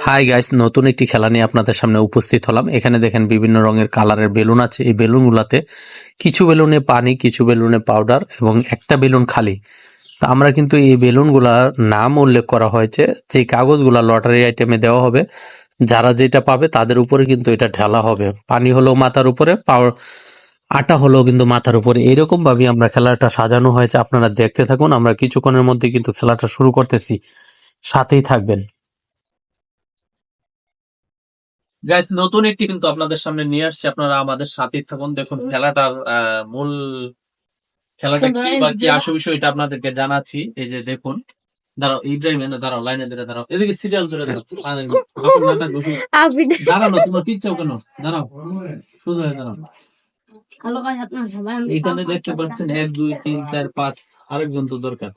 Hi guys, নতুন একটি খেলা নিয়ে আপনাদের সামনে উপস্থিত হলাম। এখানে দেখেন বিভিন্ন রঙের কালারের বেলুন আছে। এই বেলুন গুলাতে কিছু বেলুনে পানি, কিছু বেলুনে পাউডার এবং একটা বেলুন খালি। তা আমরা কিন্তু এই বেলুন গুলার নাম উল্লেখ করা হয়েছে। যে কাগজগুলা লটারি আইটেমে দেওয়া হবে, যারা যেটা পাবে তাদের উপরে কিন্তু এটা ঢালা হবে। পানি হলো মাথার উপরে, আটা হলো কিন্তু মাথার উপরে। এরকম ভাবে আমরা খেলাটা সাজানো হয়েছে। আপনারা দেখতে থাকুন, আমরা কিছুক্ষণের মধ্যে কিন্তু খেলাটা শুরু করতেছি, সাথেই থাকবেন। গাইস, নতুন একটি কিন্তু আপনাদের সামনে নিয়ে আসছে, আপনারা আমাদের সাথেই থাকুন। দেখুন খেলাটার মূল খেলাটা কি বা কি আসল বিষয় এটা আপনাদেরকে জানাচ্ছি। এই যে দেখুন, দাঁড়াও ইব্রাহিম, দাঁড়াও লাইনে ধরে দাঁড়াও, এদিকে সিরিয়াল ধরে দাঁড়াও, দাঁড়ানো তোমার পিচ্ছাও কেন, দাঁড়াও সোজা হয়ে দাঁড়াও। এখানে দেখতে পাচ্ছেন 1 2 3 4 5, আরেকজন তো দরকার।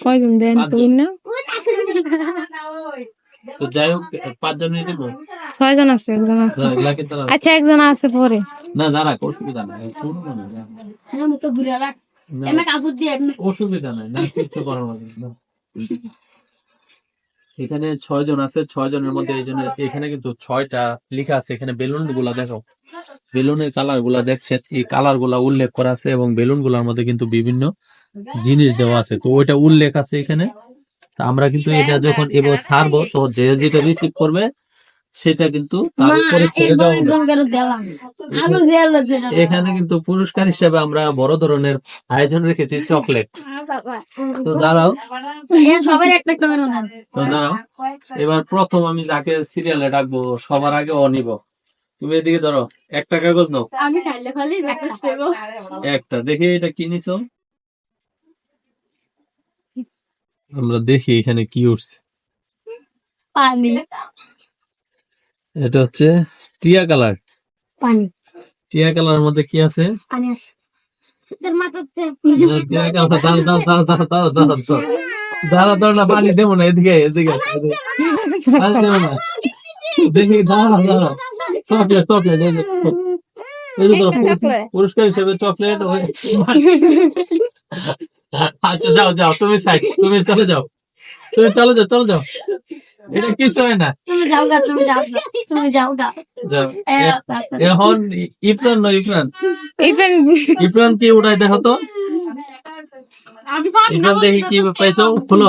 কয়জন দেন তো না? তো যাই হোক, 5 জন নিয়ে নেব। 6 জন আছে, একজন আছে। আচ্ছা, একজন আছে পরে। না দাঁড়া, অসুবিধা নাই, অসুবিধা নাই, না কিছু করার না। এখানে 6 জন আছে, 6 জনের মধ্যে এই জন্য এখানে কিন্তু 6টা লেখা আছে। এখানে বেলুন গুলা দেখো, বেলুনের কালার গুলা দেখছেন, এই কালার গুলা উল্লেখ করা আছে এবং বেলুন গুলার মধ্যে কিন্তু বিভিন্ন জিনিস দেওয়া আছে। তো ওইটা উল্লেখ আছে এখানে। আমরা কিন্তু এটা যখন এবার ছাড়বো, তো যে যেটা রিসিভ করবে সেটা কিন্তু তার উপরে ছেড়ে দেওয়া হবে। এখানে কিন্তু পুরস্কার হিসেবে আমরা বড় ধরনের আয়োজন রেখেছি চকলেট। তো দাঁড়াও, তো দাঁড়াও, এবার প্রথম আমি যাকে সিরিয়ালে ডাকবো সবার আগে অনিব। তুমি এদিকে ধরো, একটা কাগজ নাও। একটা দেখি এটা কি নিছো। আমরা দেখি এখানে কি উঠছে। পানি। এটা হচ্ছে টিয়া কালার। পানি। টিয়া কালারের মধ্যে কি আছে? পানি আছে। দাঁড়া না, পানি দেবো না, এদিকে এদিকে দেখি, দাঁড়া চকলেট চকলেট পুরস্কার হিসেবে চকলেট। আচ্ছা যাও যাও, তুমি সাইড, তুমি চলে যাও, তুমি চলে যাও, চলে যাও, এটা কিছু হয় না। এখন ইফরান নয়, ইফরান কি উঠাই দেখো তো। ইফরান দেখি কি পাইছো, খুলো।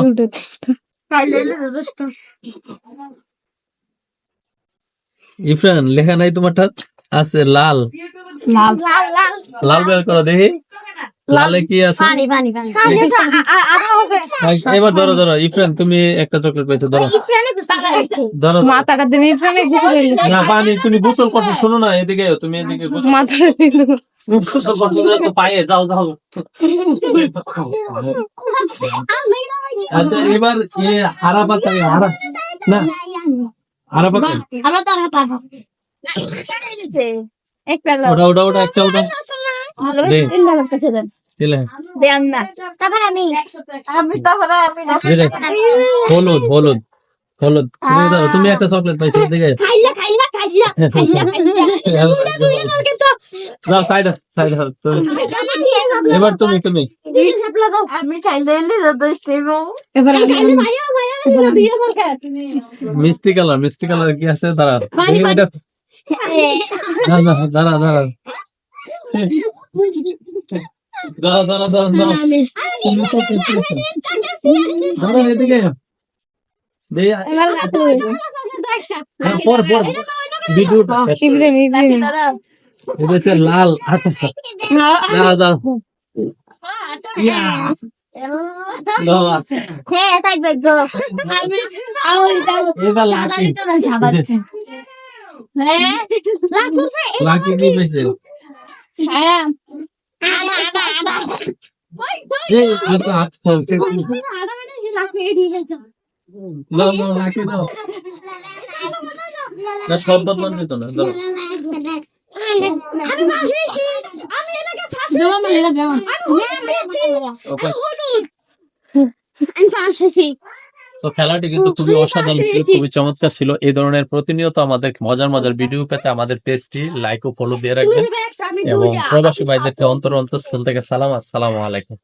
ইফরান লেখা নাই তোমারটা, আছে লাল। লাল বের করো দেখি, লালে কি আছে। এবার ধরো ধরো, ইফরান তুমি একটা চকলেট পাইছো, ধরো ধরো। না পানি, তুমি গোসল করছো, শোনো না, এদিকে তুমি এদিকে গোসল করছো তো পায়ে যাও যাও। আচ্ছা এবার হারা পাতা, হারা না, হারা পাতা ওটা ওটা ওটা একটা ওটা হলুদ হলুদ হলুদ। তুমি একটা চকলেট পাইছো, দেখে এবার তুমি তুমি মিষ্টি কালার, মিষ্টি কালার কি আছে, দাঁড়া দাঁড়া দাঁড়া দাঁড়া এদিকে লাল। সব বদলান যেত না, তো খেলাটি কিন্তু খুবই অসাধারণ ছিল, খুবই চমৎকার ছিল। এই ধরনের প্রতিনিয়ত আমাদের মজার মজার ভিডিও পেতে আমাদের পেজটি লাইক ও ফলো দিয়ে রাখবেন এবং প্রবাসী ভাইদেরকে অন্তরস্থল থেকে সালাম, আসসালামু আলাইকুম।